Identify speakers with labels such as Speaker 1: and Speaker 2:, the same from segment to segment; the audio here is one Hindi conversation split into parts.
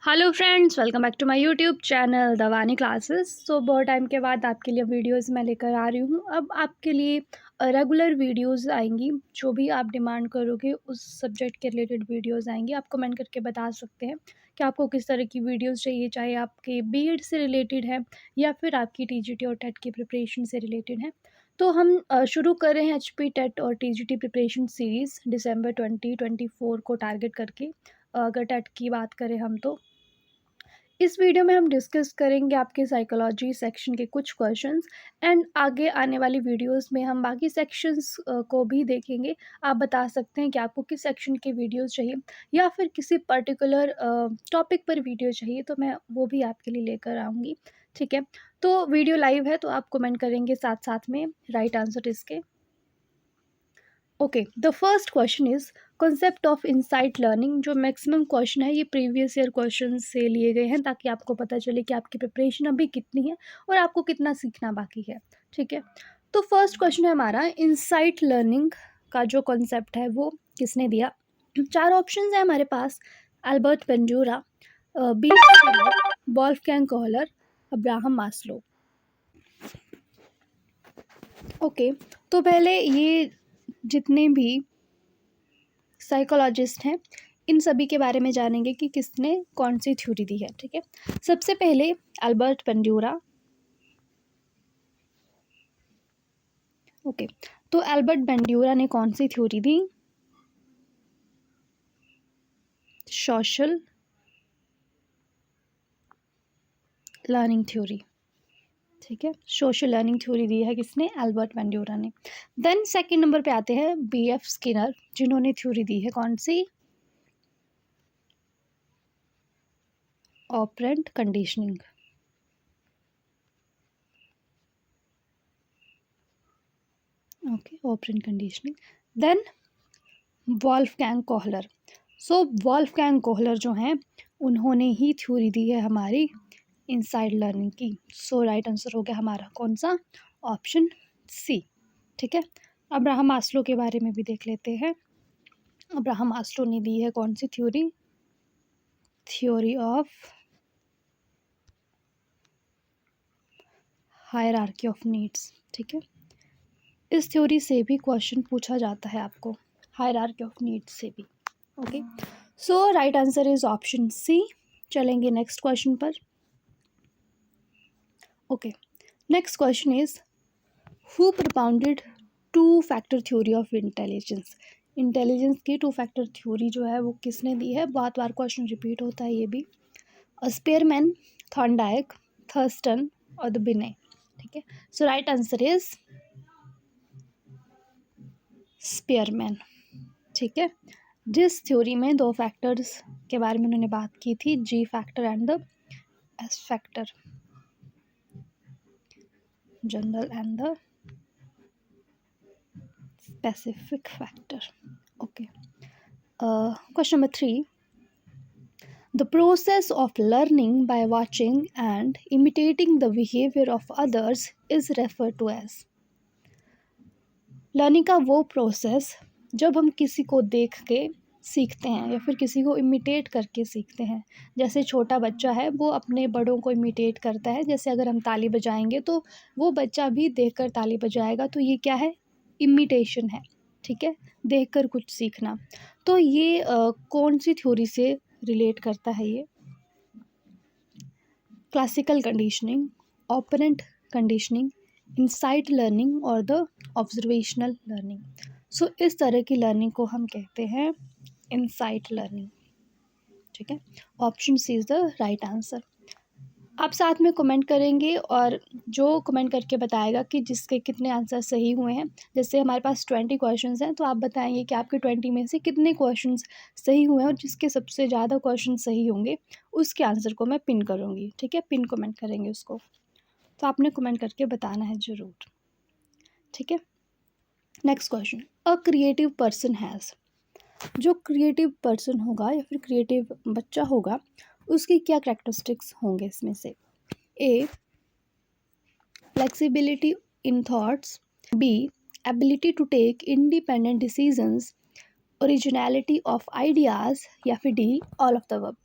Speaker 1: Hello friends, welcome back to my YouTube channel Dawani classes. बहुत टाइम के बाद आपके लिए वीडियोस मैं लेकर आ रही हूँ। अब आपके लिए रेगुलर वीडियोस आएंगी। जो भी आप डिमांड करोगे उस सब्जेक्ट के रिलेटेड वीडियोस आएंगी। आप कमेंट करके बता सकते हैं कि आपको किस तरह की वीडियोस चाहिए, चाहे आपके बीएड से रिलेटेड है या फिर आपकी टीजीटी और टेट की प्रिपरेशन से रिलेटेड है। तो हम शुरू कर रहे हैं एचपी टेट और टीजीटी प्रिपरेशन सीरीज़ दिसंबर 2024 को टारगेट करके। अगर टेट की बात करें हम तो इस वीडियो में हम डिस्कस करेंगे आपके साइकोलॉजी सेक्शन के कुछ क्वेश्चंस एंड आगे आने वाली वीडियोस में हम बाकी सेक्शंस को भी देखेंगे। आप बता सकते हैं कि आपको किस सेक्शन के वीडियोस चाहिए या फिर किसी पर्टिकुलर टॉपिक पर वीडियो चाहिए, तो मैं वो भी आपके लिए लेकर आऊँगी। ठीक है, तो वीडियो लाइव है तो आप कमेंट करेंगे साथ साथ में राइट आंसर इसके। Okay, the first question is concept of insight learning. जो मैक्सिमम क्वेश्चन है ये प्रीवियस ईयर क्वेश्चन से लिए गए हैं ताकि आपको पता चले कि आपकी प्रिपरेशन अभी कितनी है और आपको कितना सीखना बाकी है। ठीक है, तो फर्स्ट क्वेश्चन है हमारा इनसाइट लर्निंग का जो कॉन्सेप्ट है वो किसने दिया। चार ऑप्शन है हमारे पास: Albert Bandura, B Wolfgang Kohler, Abraham Maslow. Okay, तो पहले ये जितने भी साइकोलॉजिस्ट हैं इन सभी के बारे में जानेंगे कि किसने कौन सी थ्योरी दी है। ठीक है, सबसे पहले अल्बर्ट बेंड्यूरा। ओके, तो अल्बर्ट बेंड्यूरा ने कौन सी थ्योरी दी? Social learning theory. ठीक है, सोशल लर्निंग थ्योरी दी है किसने? अल्बर्ट बेंड्यूरा ने। देन सेकंड नंबर पे आते हैं बीएफ स्किनर, जिन्होंने थ्योरी दी है कौन सी? Operant conditioning. Okay, operant conditioning. Then Wolfgang Kohler. So Wolfgang Kohler जो हैं उन्होंने ही थ्योरी दी है हमारी इनसाइड लर्निंग की। सो राइट आंसर हो गया हमारा कौन सा? Option C. ठीक है, अब्राहम मास्लो के बारे में भी देख लेते हैं। अब्राहम मास्लो ने दी है कौन सी theory? Theory of hierarchy of needs. ठीक है, इस थ्योरी से भी क्वेश्चन पूछा जाता है आपको, हायरार्की ऑफ नीड्स से भी। Okay, so right answer is option C. चलेंगे नेक्स्ट क्वेश्चन पर। Okay, next question is who propounded two factor theory of intelligence. Intelligence की टू फैक्टर थ्योरी जो है वो किसने दी है? बहुत बार क्वेश्चन रिपीट होता है ये भी। स्पेयरमैन, थॉर्नडाइक, थर्स्टन और द बिने। ठीक है, सो राइट आंसर इज स्पेयरमैन। ठीक है, जिस थ्योरी में दो फैक्टर्स के बारे में उन्होंने बात की थी, जी factor and the S factor, general and the specific factor. Okay. Question number 3. The process of learning by watching and imitating the behavior of others is referred to as. Learning का वो प्रोसेस जब हम किसी को देख के सीखते हैं या फिर किसी को इमिटेट करके सीखते हैं। जैसे छोटा बच्चा है वो अपने बड़ों को इमिटेट करता है। जैसे अगर हम ताली बजाएंगे तो वो बच्चा भी देखकर ताली बजाएगा। तो ये क्या है? इमिटेशन है। ठीक है, देखकर कुछ सीखना। तो ये कौन सी थ्योरी से रिलेट करता है ये? Classical conditioning, operant conditioning, insight learning और द ऑब्जर्वेशनल लर्निंग। सो इस तरह की लर्निंग को हम कहते हैं इनसाइट लर्निंग। ठीक है, option C is the right answer. आप साथ में कमेंट करेंगे और जो कमेंट करके बताएगा कि जिसके कितने आंसर सही हुए हैं। जैसे हमारे पास 20 क्वेश्चंस हैं तो आप बताएंगे कि आपके 20 में से कितने क्वेश्चंस सही हुए हैं और जिसके सबसे ज़्यादा क्वेश्चन सही होंगे उसके आंसर को मैं पिन करूँगी। ठीक है, पिन कमेंट करेंगे उसको, तो आपने कमेंट करके बताना है ज़रूर। ठीक है, next question, a creative person has. जो क्रिएटिव पर्सन होगा या फिर क्रिएटिव बच्चा होगा उसकी क्या कैरेक्टरिस्टिक्स होंगे इसमें से? A, flexibility in thoughts, B, ability to take independent decisions, originality of ideas, या फिर D, all of the above.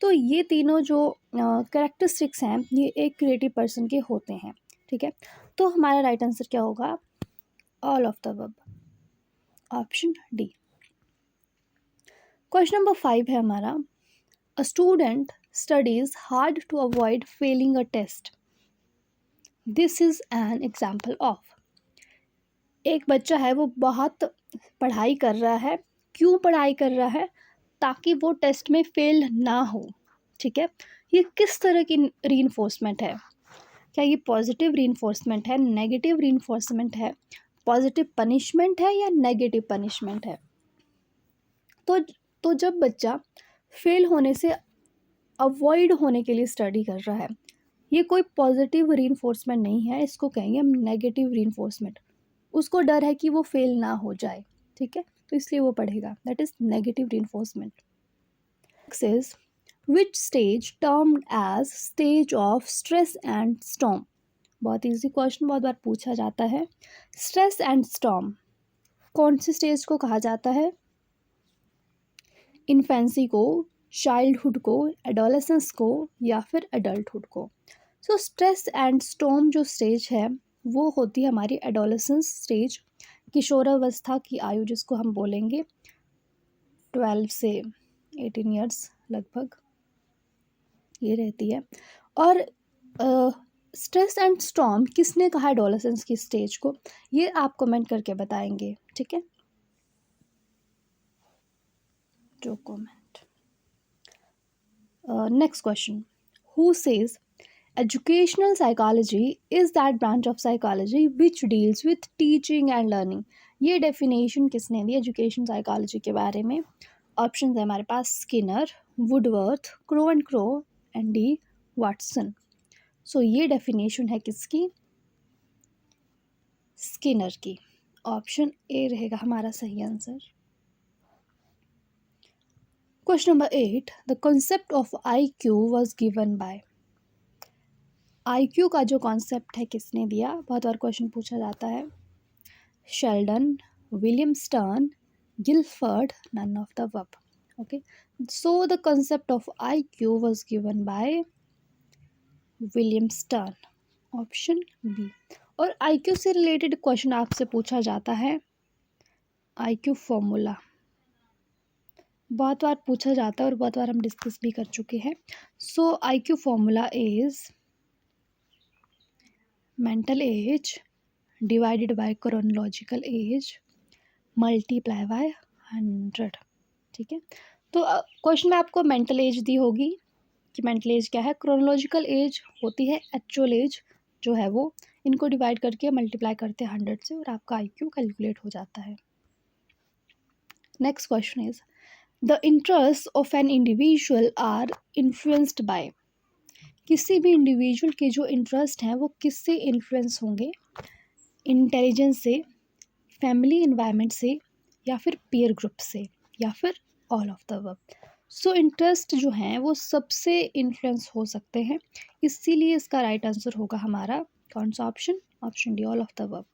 Speaker 1: तो ये तीनों जो कैरेक्टरिस्टिक्स हैं ये एक क्रिएटिव पर्सन के होते हैं, ठीक है। तो हमारा राइट आंसर क्या होगा? All of the above, option D. Question number 5 है हमारा, a student studies hard to avoid failing a test, this is an example of. एक बच्चा है वो बहुत पढ़ाई कर रहा है, क्यों पढ़ाई कर रहा है? ताकि वो टेस्ट में फेल ना हो, ठीक है। ये किस तरह की रीइंफोर्समेंट है? क्या ये पॉजिटिव रीइंफोर्समेंट है, नेगेटिव रीइंफोर्समेंट है, पॉजिटिव पनिशमेंट है या नेगेटिव पनिशमेंट है? तो जब बच्चा फेल होने से अवॉइड होने के लिए स्टडी कर रहा है, ये कोई पॉजिटिव रीइंफोर्समेंट नहीं है, इसको कहेंगे हम नेगेटिव रीइंफोर्समेंट। उसको डर है कि वो फेल ना हो जाए, ठीक है, तो इसलिए वो पढ़ेगा, that is negative reinforcement. Next is which stage termed as stage of stress and storm. बहुत इजी क्वेश्चन, बहुत बार पूछा जाता है। स्ट्रेस एंड स्टॉर्म कौन सी स्टेज को कहा जाता है? इन्फेंसी को, चाइल्डहुड को, एडोलेसेंस को या फिर एडल्टहुड को? सो स्ट्रेस एंड स्टॉर्म जो स्टेज है वो होती है हमारी एडोलेसेंस स्टेज, किशोरावस्था की आयु जिसको हम बोलेंगे 12 से 18 ईयर्स लगभग ये रहती है। और स्ट्रेस एंड स्टॉर्म किसने कहा एडोलेसेंस की स्टेज को, ये आप कमेंट करके बताएंगे, ठीक है, जो comment. Next question, who says educational psychology is that branch of psychology which deals with teaching and learning? ये डेफिनेशन किसने दी एजुकेशन साइकोलॉजी के बारे में? ऑप्शन है हमारे पास, Skinner, Woodworth, Crow and Crow and D Watson. So ये डेफिनेशन है किसकी? स्किनर की। ऑप्शन ए रहेगा हमारा सही answer. Question number 8, the concept of IQ was given bye. IQ का जो कॉन्सेप्ट है किसने दिया? बहुत बार क्वेश्चन पूछा जाता है। Sheldon, William Stern, Guilford, none of the above. Okay, so the concept of IQ was given by William Stern, option B. और IQ से रिलेटेड क्वेश्चन आपसे पूछा जाता है, IQ फॉर्मूला बहुत बार पूछा जाता है और बहुत बार हम डिस्कस भी कर चुके हैं। सो IQ formula is mental as divided by chronological S multiply by 100, ठीक है। तो क्वेश्चन में आपको मेंटल एज दी होगी कि मेंटल एज क्या है, क्रोनोलॉजिकल एज होती है एक्चुअल एज जो है वो, इनको डिवाइड करके मल्टीप्लाई करते हैं 100 से और आपका IQ कैलकुलेट हो जाता है। Next question is the interest of an individual are influenced by. किसी भी इंडिविजुअल के जो इंटरेस्ट हैं वो किससे इन्फ्लुएंस होंगे? इंटेलिजेंस से, फैमिली एनवायरनमेंट से या फिर पीयर ग्रुप से या फिर all of the above. So interest जो हैं वो सबसे इन्फ्लुएंस हो सकते हैं, इसीलिए इसका राइट आंसर होगा हमारा कौन सा option? Option D, all of the above.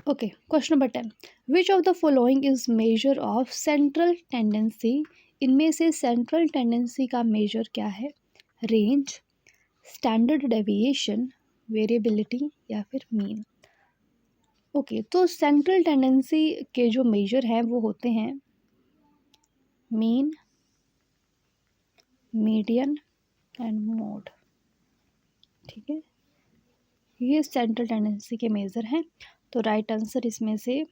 Speaker 1: Okay, question number 10, which of the following is measure of central tendency? इनमें से सेंट्रल टेंडेंसी का मेजर क्या है? रेंज, स्टैंडर्ड डेविएशन, वेरिएबिलिटी या फिर मीन? ओके, तो सेंट्रल टेंडेंसी के जो मेजर हैं वो होते हैं मीन, मीडियन एंड मोड, ठीक है, ये सेंट्रल टेंडेंसी के मेजर हैं। तो राइट आंसर इसमें से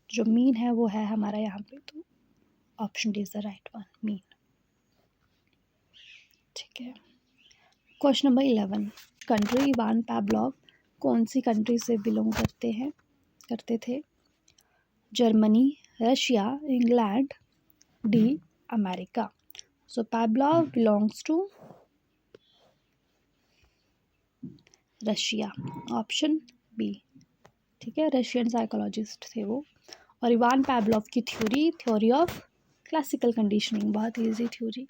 Speaker 1: जो मीन है वो है हमारा यहाँ पे, तो option D is the right one, mean, ठीक है। Question number 11, country Ivan Pavlov कौन सी कंट्री से बिलोंग करते थे? Germany, Russia, England, D America. So Pavlov belongs to Russia, option B, ठीक है, रशियन साइकोलॉजिस्ट थे वो। और इवान पावलोव की थ्योरी ऑफ क्लासिकल कंडीशनिंग, बहुत easy theory.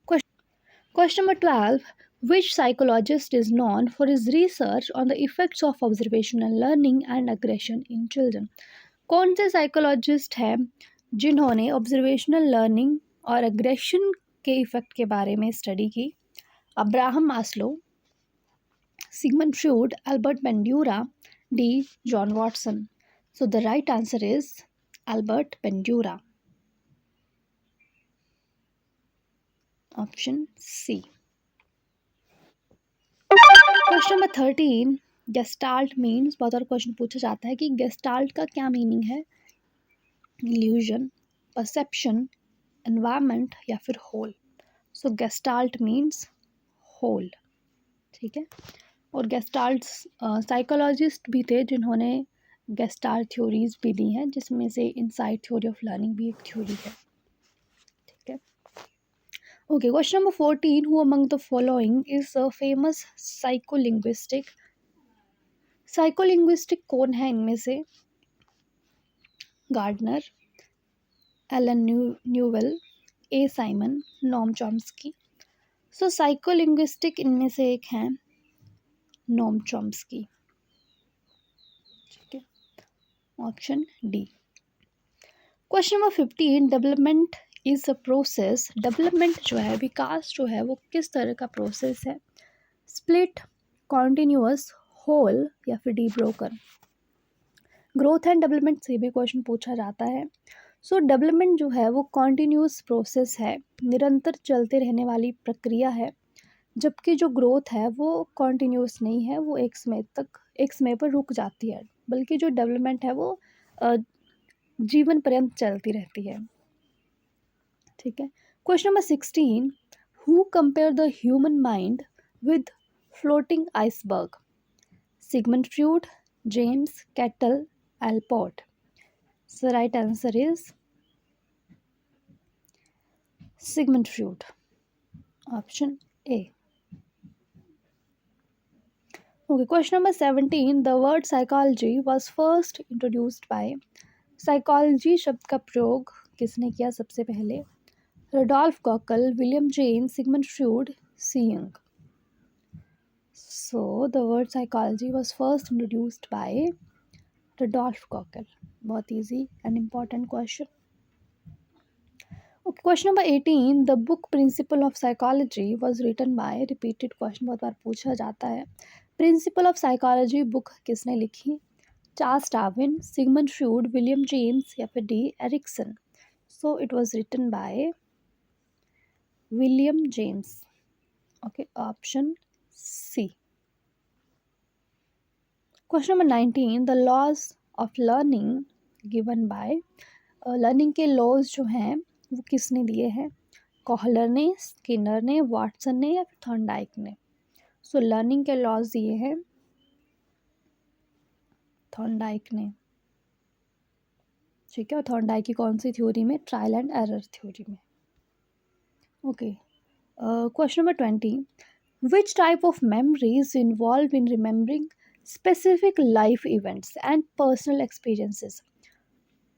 Speaker 1: Question number 12, which psychologist is known for his research on the effects of observational learning and aggression in children? कौन से साइकोलॉजिस्ट है जिन्होंने ऑब्जर्वेशनल लर्निंग और एग्रेशन के इफ़ेक्ट के बारे में स्टडी की? Abraham Maslow, Sigmund Freud, Albert Bandura, D John Watson. So the right answer is Albert Bandura. Option C. Question number 13. Gestalt means, बहुत और क्वेश्चन पूछा जाता है कि गेस्टाल्ट का क्या मीनिंग है? इल्यूजन, परसेप्शन, एनवायरनमेंट या फिर होल. सो गेस्टाल्ट मीन्स होल. ठीक है. और गेस्टाल्ट साइकोलॉजिस्ट भी थे जिन्होंने गेस्टाल्ट थ्योरीज भी दी हैं, जिसमें से इनसाइट थ्योरी ऑफ लर्निंग भी एक थ्योरी है. ठीक है. Okay, question number 14. Who among the following is a famous psycholinguistic? Psycholinguistic कौन है इनमें से? Gardner, Allen Newell, A Simon, Noam Chomsky. So psycholinguistic इनमें से एक है नॉम चॉम्स्की. ठीक है. Option D. Question number 15. Development is a process. Development जो है, विकास जो है, वो किस तरह का प्रोसेस है? स्प्लिट, कॉन्टिन्यूअस, होल या फिर D broken. Growth and development से भी क्वेश्चन पूछा जाता है. सो डेवलपमेंट जो है वो कॉन्टिन्यूअस प्रोसेस है, निरंतर चलते रहने वाली प्रक्रिया है, जबकि जो ग्रोथ है वो कॉन्टिन्यूअस नहीं है, वो एक समय पर रुक जाती है, बल्कि जो डेवलपमेंट है वो जीवन पर्यंत चलती रहती है. ठीक है. Question number 16. Who compare the human mind with floating iceberg? Sigmund Freud, James cattle, Alport. So right answer is Sigmund Freud. Option A. Okay, question number 17. The word psychology was first introduced by. Psychology शब्द का प्रयोग किसने किया सबसे पहले? Rudolf Gockel, William James, Sigmund Freud, C. Jung. So the word psychology was first introduced by Rudolf Gockel. बहुत easy and important question. Okay, question number 18. The book Principle of Psychology was written by. Repeated question बहुत बार पूछा जाता है. Principle of Psychology book किसने लिखी? Charles Darwin, Sigmund Freud, William James या फिर D Erikson. So it was written by William James. Okay, option C. Question number 19. The laws of learning given by. Learning के लॉज जो हैं वो किसने दिए हैं? कोहलर ने, स्किनर ने, वाटसन ने या फिर थॉर्नडाइक ने. सो लर्निंग के लॉज दिए हैं थॉर्नडाइक ने. ठीक है. और थॉर्नडाइक की कौन सी थ्योरी में? ट्रायल एंड एरर थ्योरी में. Okay. Question number 20. Which type of memory is involve in remembering specific life events and personal experiences?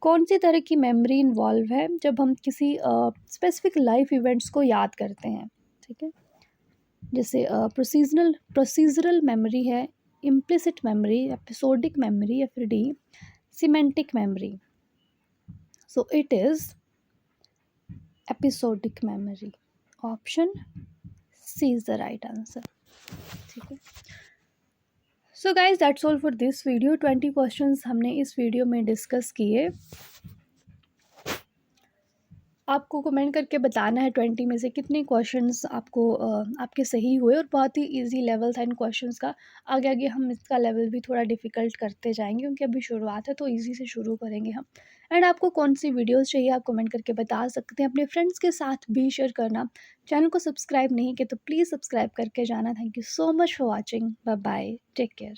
Speaker 1: कौन सी तरह की मेमोरी इन्वॉल्व है जब हम किसी स्पेसिफिक लाइफ इवेंट्स को याद करते हैं? ठीक है. जैसे प्रोसीजरल मेमोरी है, इम्प्लिसिट मेमोरी, एपिसोडिक मेमोरी या फिर D semantic memory. So it is episodic memory. Option C is the right answer. ठीक है. So guys that's all for this video. 20 questions हमने इस वीडियो में डिस्कस किए. आपको कमेंट करके बताना है 20 में से कितने क्वेश्चंस आपको आपके सही हुए. और बहुत ही इजी लेवल था इन क्वेश्चंस का. आगे आगे हम इसका लेवल भी थोड़ा डिफ़िकल्ट करते जाएंगे, क्योंकि अभी शुरुआत है तो इजी से शुरू करेंगे हम. एंड आपको कौन सी वीडियोस चाहिए आप कमेंट करके बता सकते हैं. अपने फ्रेंड्स के साथ भी शेयर करना. चैनल को सब्सक्राइब नहीं किया तो प्लीज़ सब्सक्राइब करके जाना. Thank you so much for watching. Bye bye. Take care.